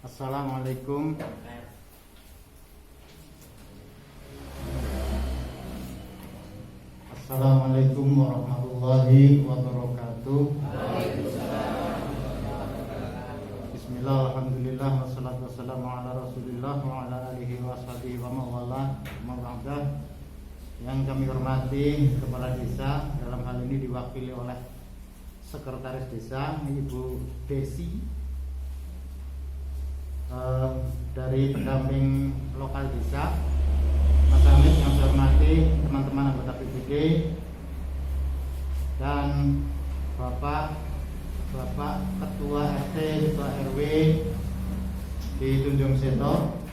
Assalamualaikum. Assalamualaikum warahmatullahi wabarakatuh. Bismillah, alhamdulillah, wassalatu wassalamu ala rasulillah wa ala alihi wa sahbihi wa mawala mawabdah. Yang kami hormati Kepala Desa, dalam hal ini diwakili oleh Sekretaris Desa Ibu Desi, dari pendamping lokal desa, Mas Hamid, yang saya hormati teman-teman anggota PBD dan Bapak Ketua RT, Ketua RW di Tunjung Seto.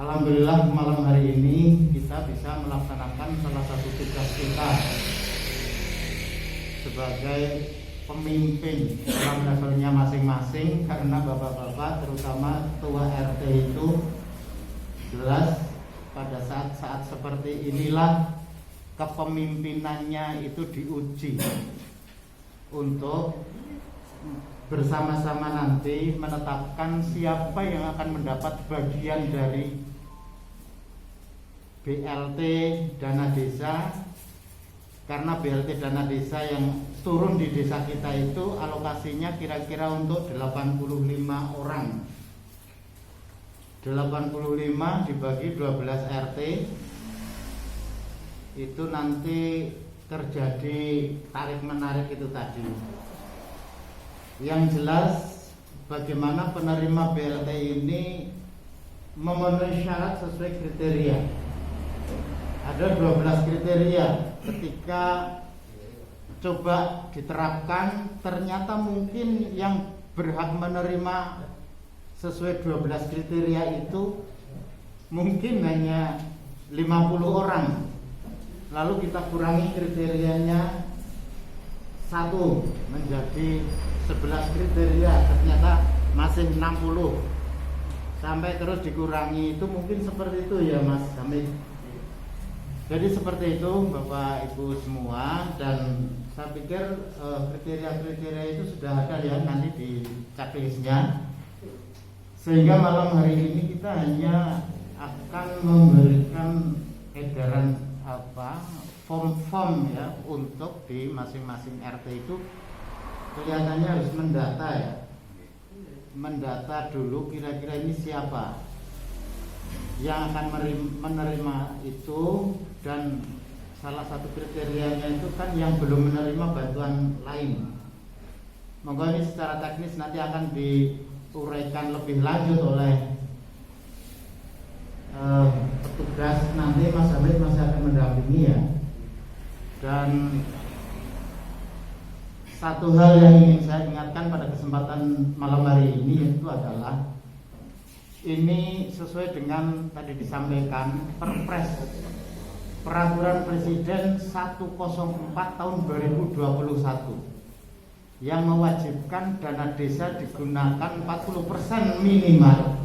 Alhamdulillah malam hari ini kita bisa melaksanakan salah satu tugas kita sebagai pemimpin dalam levelnya masing-masing, karena bapak-bapak terutama ketua RT itu jelas pada saat-saat seperti inilah kepemimpinannya itu diuji untuk bersama-sama nanti menetapkan siapa yang akan mendapat bagian dari BLT dana desa. Karena BLT dana desa yang turun di desa kita itu alokasinya kira-kira untuk 85 orang. 85 dibagi 12 RT, itu nanti terjadi tarik-menarik itu tadi. Yang jelas bagaimana penerima BLT ini memenuhi syarat sesuai kriteria. Ada 12 kriteria. Ketika coba diterapkan, ternyata mungkin yang berhak menerima sesuai 12 kriteria itu mungkin hanya 50 orang. Lalu kita kurangi kriterianya 1 menjadi 11 kriteria, ternyata masih 60. Sampai terus dikurangi, itu mungkin seperti itu ya Mas Hamid. Jadi seperti itu Bapak Ibu semua, dan saya pikir kriteria-kriteria itu sudah ada ya nanti di checklistnya, sehingga malam hari ini kita hanya akan memberikan edaran form-form ya untuk di masing-masing RT itu. Kelihatannya harus mendata ya, mendata dulu kira-kira ini siapa yang akan menerima itu, dan salah satu kriterianya itu kan yang belum menerima bantuan lain. Monggo ini secara teknis nanti akan diuraikan lebih lanjut oleh petugas. Nanti Mas Hamid masih akan mendampingi ya. Dan satu hal yang ingin saya ingatkan pada kesempatan malam hari ini yaitu adalah ini sesuai dengan tadi disampaikan Perpres Peraturan Presiden 104 tahun 2021 yang mewajibkan dana desa digunakan 40% minimal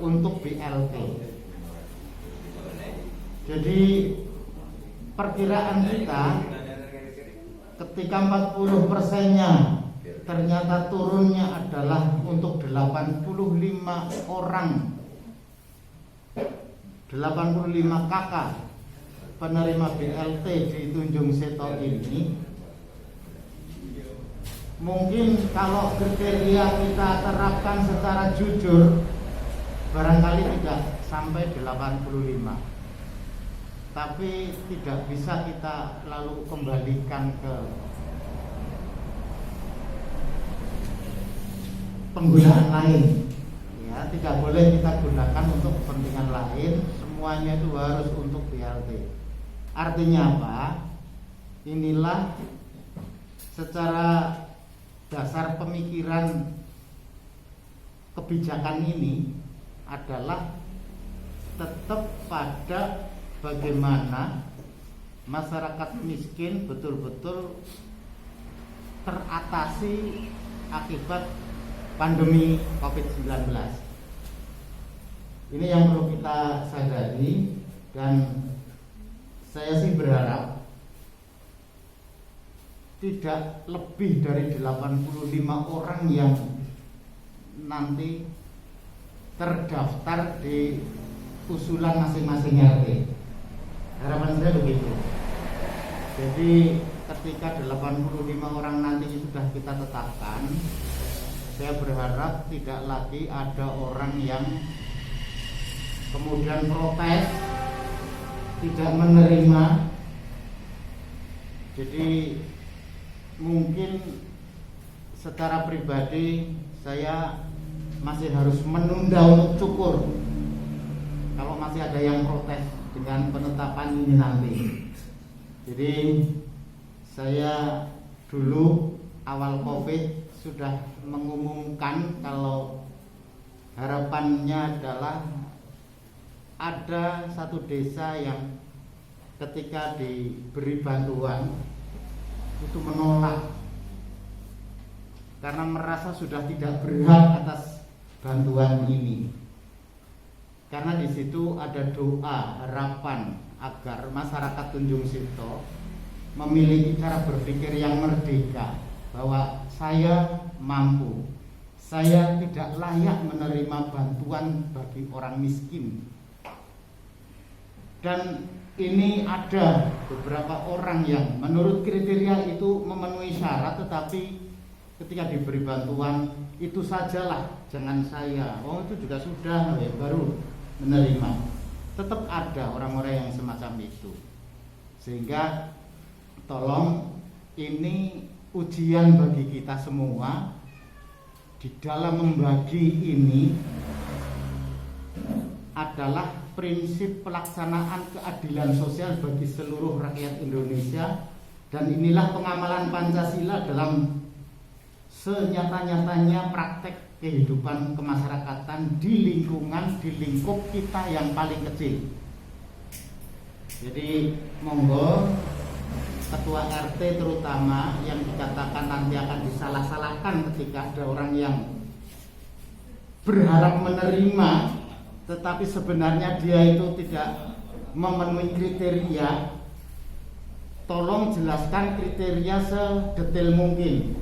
untuk BLT. Jadi perkiraan kita ketika 40%-nya ternyata turunnya adalah untuk 85 orang, 85 kakak penerima BLT di Tunjung Seto ini. Mungkin kalau kriteria kita terapkan secara jujur barangkali tidak sampai 85, tapi tidak bisa kita lalu kembalikan ke penggunaan lain ya, tidak boleh kita gunakan untuk kepentingan lain, semuanya itu harus untuk BLT. Artinya apa? Inilah secara dasar pemikiran kebijakan ini adalah tetap pada bagaimana masyarakat miskin betul-betul teratasi akibat pandemi COVID-19. Ini yang perlu kita sadari, dan saya sih berharap tidak lebih dari 85 orang yang nanti terdaftar di usulan masing-masing RT. Harapan saya begitu. Jadi ketika 85 orang nanti sudah kita tetapkan, saya berharap tidak lagi ada orang yang kemudian protes, tidak menerima. Jadi mungkin secara pribadi saya masih harus menunda untuk cukur kalau masih ada yang protes dengan penetapan ini nanti. Jadi saya dulu awal COVID sudah mengumumkan kalau harapannya adalah ada satu desa yang ketika diberi bantuan itu menolak karena merasa sudah tidak berhak atas bantuan ini. Karena di situ ada doa harapan agar masyarakat Tunjung Sito memiliki cara berpikir yang merdeka, bahwa saya mampu, saya tidak layak menerima bantuan bagi orang miskin. Dan ini ada beberapa orang yang menurut kriteria itu memenuhi syarat, tetapi ketika diberi bantuan itu sajalah, jangan saya, oh itu juga sudah ya, baru menerima. Tetap ada orang-orang yang semacam itu. Sehingga tolong, ini ujian bagi kita semua di dalam membagi ini adalah prinsip pelaksanaan keadilan sosial bagi seluruh rakyat Indonesia, dan inilah pengamalan Pancasila dalam senyata-nyatanya praktek kehidupan kemasyarakatan di lingkungan, di lingkup kita yang paling kecil. Jadi monggo ketua RT terutama yang dikatakan nanti akan disalah-salahkan ketika ada orang yang berharap menerima tetapi sebenarnya dia itu tidak memenuhi kriteria, tolong jelaskan kriteria sedetail mungkin.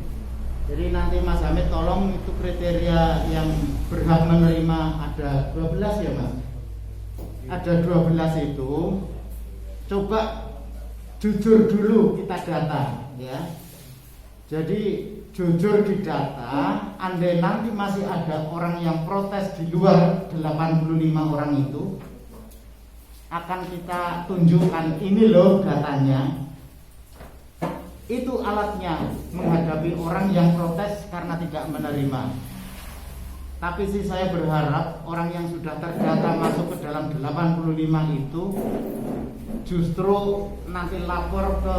Jadi nanti Mas Hamid tolong itu kriteria yang berhak menerima ada 12 ya Mas? Ada 12 itu, coba jujur dulu kita data ya. Jadi jujur di data, andai nanti masih ada orang yang protes di luar 85 orang itu, akan kita tunjukkan ini loh datanya. Itu alatnya menghadapi orang yang protes karena tidak menerima. Tapi sih saya berharap orang yang sudah terdata masuk ke dalam 85 itu justru nanti lapor ke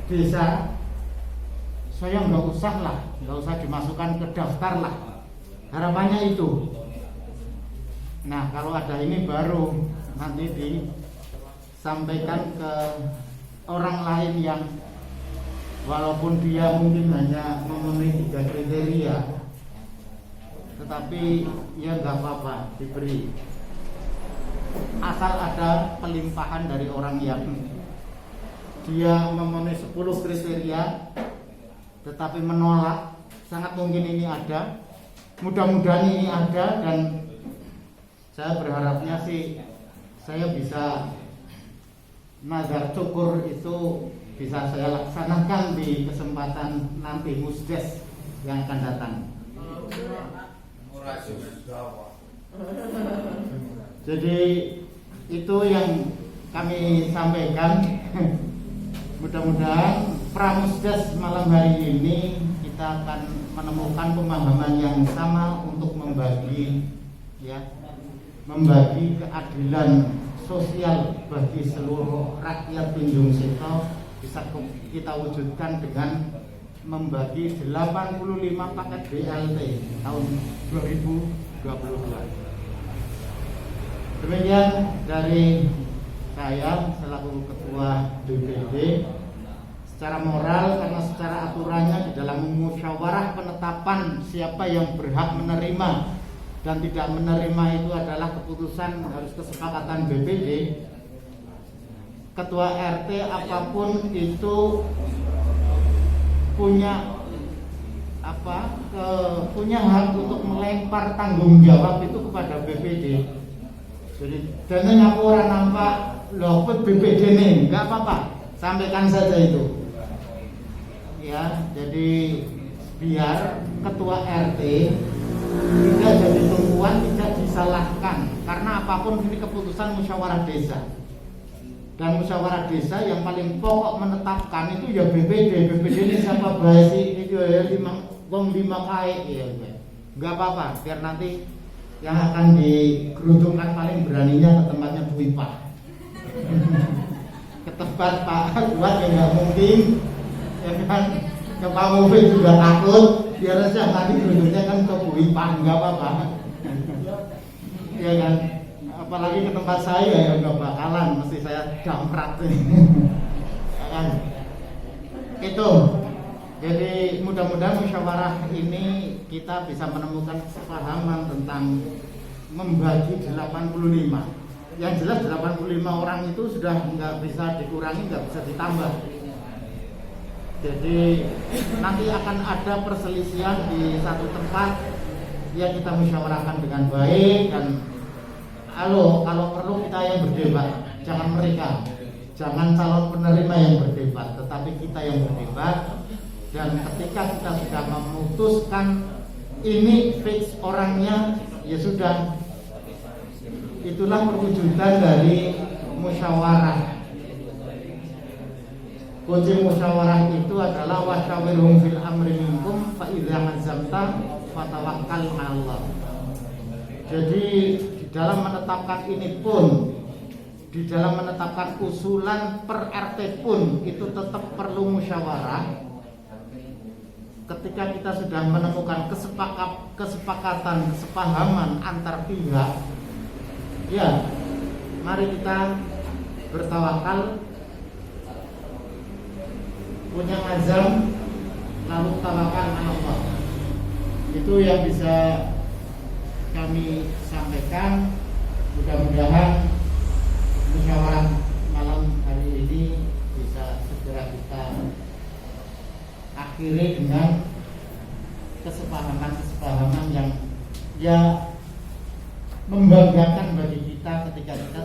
desa, saya nggak usah dimasukkan ke daftar lah. Harapannya itu. Nah kalau ada ini baru nanti disampaikan ke orang lain yang walaupun dia mungkin hanya memenuhi 3 kriteria, tetapi ya nggak apa-apa diberi, asal ada pelimpahan dari orang yang dia memenuhi 10 kriteria tetapi menolak. Sangat mungkin ini ada, mudah-mudahan ini ada, dan saya berharapnya sih saya bisa nazar cukur itu bisa saya laksanakan di kesempatan nanti Musdes yang akan datang. Jadi itu yang kami sampaikan. Mudah-mudahan Pramusdes malam hari ini kita akan menemukan pemahaman yang sama untuk membagi keadilan sosial bagi seluruh rakyat Tunjung Sito bisa kita wujudkan dengan membagi 85 paket BLT tahun 2022. Demikian dari saya selaku ketua DPD. Secara moral, karena secara aturannya di dalam musyawarah penetapan siapa yang berhak menerima dan tidak menerima itu adalah keputusan, harus kesepakatan BPD. Ketua RT apapun itu punya punya hak untuk melempar tanggung jawab itu kepada BPD. Jadi dan aku orang nampak loh BPD nih, nggak apa-apa, sampaikan saja itu. Ya, jadi biar ketua RT tidak jadi tumpuan, tidak disalahkan, karena apapun ini keputusan musyawarah desa. Dan musyawarah desa yang paling pokok menetapkan itu ya BPD. BPD ini siapa bahasi itu ya 5 kai ya. Enggak apa-apa, biar nanti yang akan digerudungkan paling beraninya ke tempatnya Bu Ipah. Ke tempat Pak Kuat ya nggak mungkin. Ya kan, ke Pak Mufid juga takut. Biar aja nanti gerudungnya kan ke Bu Ipah, enggak apa-apa. Ya kan. Apalagi ke tempat saya ya nggak bakalan, mesti saya damprat kan itu. Jadi mudah-mudahan musyawarah ini kita bisa menemukan kesepahaman tentang membagi 85. Yang jelas 85 orang itu sudah nggak bisa dikurangi, nggak bisa ditambah. Jadi nanti akan ada perselisihan di satu tempat, ya kita musyawarahkan dengan baik. Dan kalau perlu kita yang berdebat, jangan mereka, jangan calon penerima yang berdebat, tetapi kita yang berdebat. Dan ketika kita sudah memutuskan ini fix orangnya, ya sudah, itulah perwujudan dari musyawarah. Kunci musyawarah itu adalah wasyawirhum fil amri minkum fa idza azamta fatawakkal 'alallah. Jadi di dalam menetapkan ini pun, di dalam menetapkan usulan per RT pun itu tetap perlu musyawarah. Ketika kita sudah menemukan kesepakatan, kesepahaman antar pihak, ya mari kita bertawakal, punya azam, lalu tawakal Allah. Itu yang bisa kami sampaikan. Mudah-mudahan musyawarah malam hari ini bisa segera kita akhiri dengan kesepahaman yang ya membanggakan bagi kita ketika kita